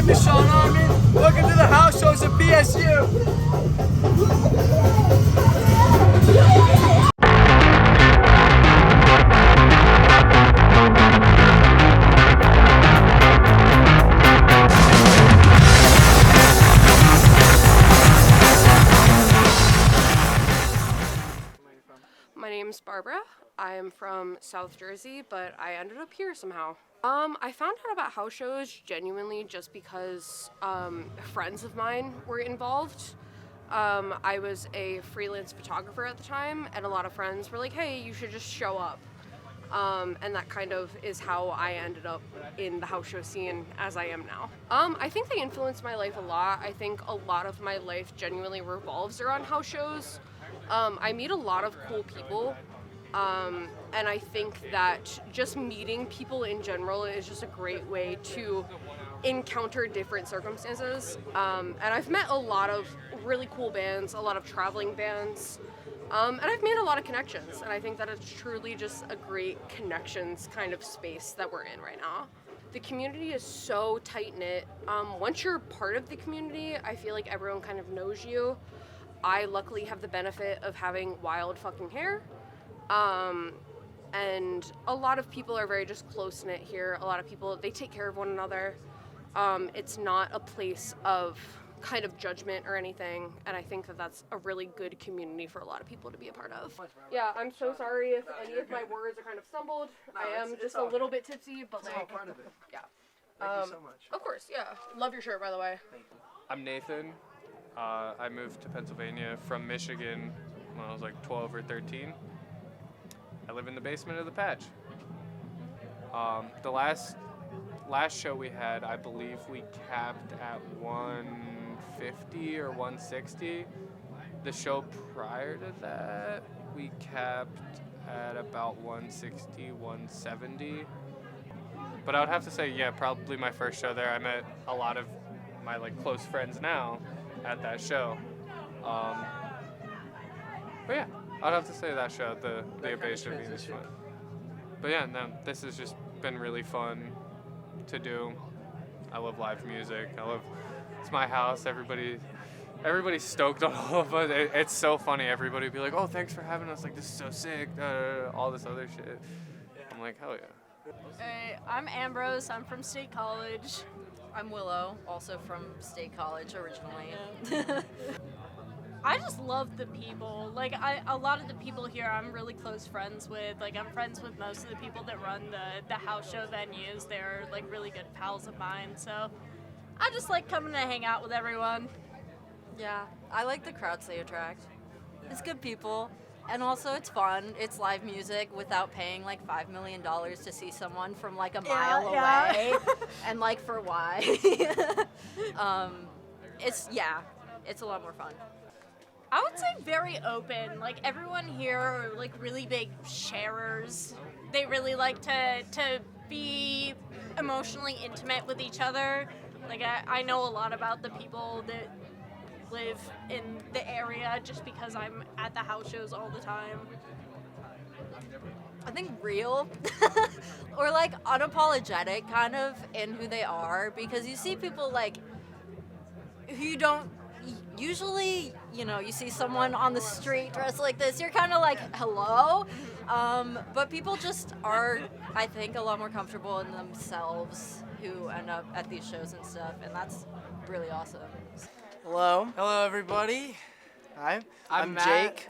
name is Sean Armin. Welcome to the house shows at BSU. My name's Barbara. I am from South Jersey, but I ended up here somehow. I found out about house shows genuinely just because friends of mine were involved. I was a freelance photographer at the time, and a lot of friends were like, hey, you should just show up. And that kind of is how I ended up in the house show scene as I am now. I think they influenced my life a lot. I think a lot of my life genuinely revolves around house shows. I meet a lot of cool people, and I think that just meeting people in general is just a great way to encounter different circumstances. And I've met a lot of really cool bands, a lot of traveling bands, and I've made a lot of connections, and I think that it's truly just a great connections kind of space that we're in right now. The community is so tight-knit. Once you're part of the community, I feel like everyone kind of knows you. I luckily have the benefit of having wild fucking hair. And a lot of people are very just close-knit here. A lot of people, they take care of one another. It's not a place of kind of judgment or anything, and I think that that's a really good community for a lot of people to be a part of. Yeah, I'm so sorry if any of my words are kind of stumbled. I am just a little bit tipsy, but like, part of it. yeah. Thank you so much. Of course, yeah. Love your shirt, by the way. Thank you. I'm Nathan. I moved to Pennsylvania from Michigan when I was like 12 or 13. I live in the basement of the Patch. The last show we had, I believe we capped at 150 or 160. The show prior to that, we capped at about 160, 170. But I would have to say, yeah, probably my first show there. I met a lot of my like close friends now at that show. But yeah, I'd have to say that show, the Abacia Venus one. But yeah, no, this has just been really fun to do. I love live music. It's my house. Everybody's stoked on all of us. It's so funny. Everybody would be like, oh, thanks for having us. Like, this is so sick. All this other shit. I'm like, hell yeah. Hey, I'm Ambrose. I'm from State College. I'm Willow, also from State College originally. I just love the people. Like, a lot of the people here I'm really close friends with. Like, I'm friends with most of the people that run the house show venues. They're, like, really good pals of mine. So I just like coming to hang out with everyone. Yeah, I like the crowds they attract. It's good people. And also, it's fun. It's live music without paying like $5 million to see someone from like a mile away. And like, for why? It's a lot more fun. I would say very open. Like, everyone here are like really big sharers. They really like to be emotionally intimate with each other. Like, I know a lot about the people that live in the area just because I'm at the house shows all the time. I think real or like unapologetic kind of in who they are, because you see people like who you don't usually, you see someone on the street dressed like this, you're kind of like, hello? But people just are, I think, a lot more comfortable in themselves who end up at these shows and stuff, and that's really awesome. Hello. Hello, everybody. Hi. I'm Matt. Jake.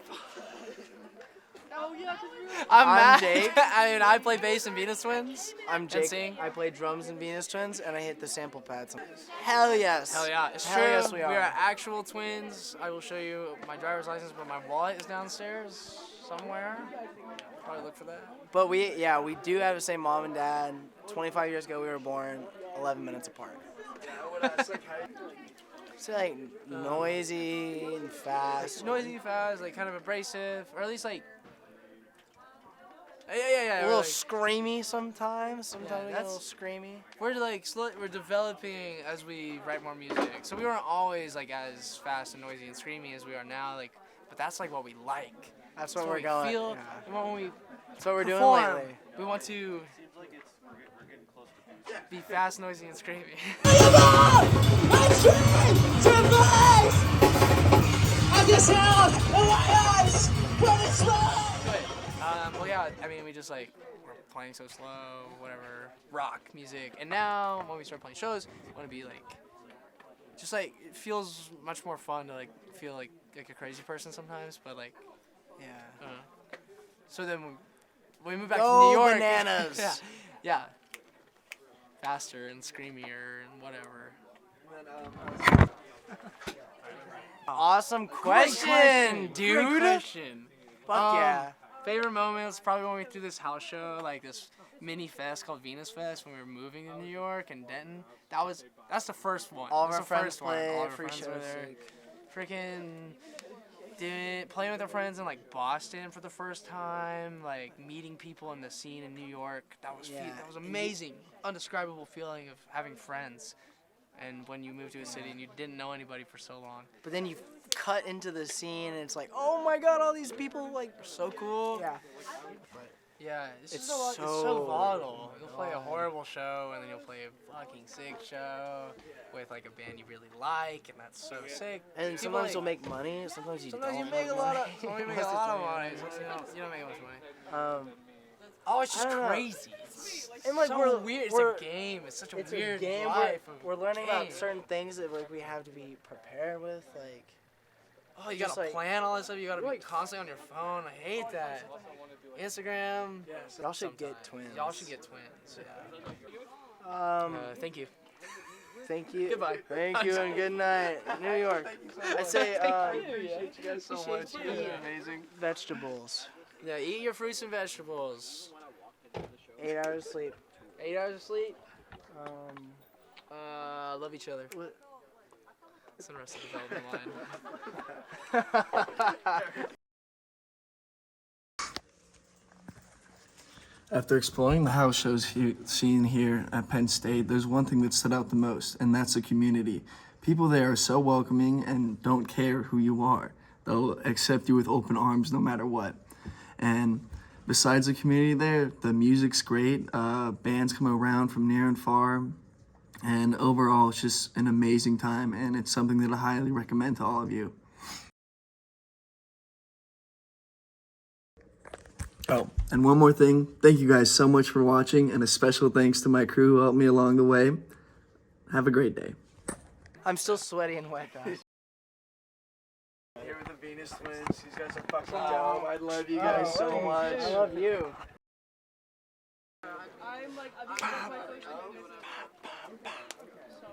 I'm Matt. Jake. I play bass in Venus Twins. I'm And Jake. sing. I play drums in Venus Twins, and I hit the sample pads. Hell yes. Hell yeah, it's Hell true. yes, we are. actual twins. I will show you my driver's license, but my wallet is downstairs somewhere. Probably look for that. But we do have the same mom and dad. 25 years ago we were born, 11 minutes apart. It's like noisy and fast. Noisy, fast, like kind of abrasive, or at least like. Yeah. A little like, screamy sometimes. Sometimes we get a that's- little screamy. We're like we're developing as we write more music. So we weren't always like as fast and noisy and screamy as we are now. Like, but that's like what we like. That's what That's we're we going. feel. Yeah. And when we That's what we're doing perform, lately. we want to be fast, noisy, and screaming. Well, yeah, I mean, we just like, we're playing so slow, whatever, rock music. And now, when we start playing shows, we want to be like, just like, it feels much more fun to like, feel like a crazy person sometimes, but like, Yeah. So then when we moved back Go to New York. bananas. yeah. Faster and screamier and whatever. Awesome Great question, dude. Great question. Fuck yeah. Favorite moments probably when we threw this house show, like this mini fest called Venus Fest when we were moving to New York and Denton. That's the first one. All of That's our the friends first one. played, All of our free friends were shows, there. like- Freaking playing with our friends in like Boston for the first time, like meeting people in the scene in New York. That was Yeah. that was amazing, undescribable feeling of having friends. And when you move to a city and you didn't know anybody for so long. But then you cut into the scene and it's like, oh my god, all these people like So cool. yeah. Yeah, it's It's just it's so so volatile. You'll play a horrible show and then you'll play a fucking sick show with like a band you really like, and that's so sick. And People, sometimes like- you'll make money, sometimes you Sometimes don't. you make a lot of. money. Sometimes you make a Most of lot the of time. money. Sometimes you don't make much money. Oh, It's just I don't know. crazy. It's And, like, so we're- weird. It's we're- a game. It's such a it's weird a game. life. We're of learning about game. certain things that like we have to be prepared with, like Oh, you just, gotta like- plan all this stuff. You gotta be like- constantly on your phone. I hate that. Instagram. y'all should get sometimes. twins. Y'all should get twins. Yeah. Thank you. Thank you. Goodbye. Thank you and good night, New York. I say Appreciate you guys so much. You guys are amazing. Vegetables. Yeah, eat your fruits and vegetables. 8 hours sleep. 8 hours of sleep. Um, Love each other. what- That's the rest of the development line. After exploring the house shows seen here at Penn State, there's one thing that stood out the most, and that's the community. People there are so welcoming and don't care who you are. They'll accept you with open arms no matter what. And besides the community there, the music's great. Bands come around from near and far. And overall, it's just an amazing time, and it's something that I highly recommend to all of you. Oh, and one more thing. Thank you guys so much for watching, and a special thanks to my crew who helped me along the way. Have a great day. I'm still sweaty and wet, guys. Here with the Venus Twins. These guys are fucking dope. I love you guys so much. I love you.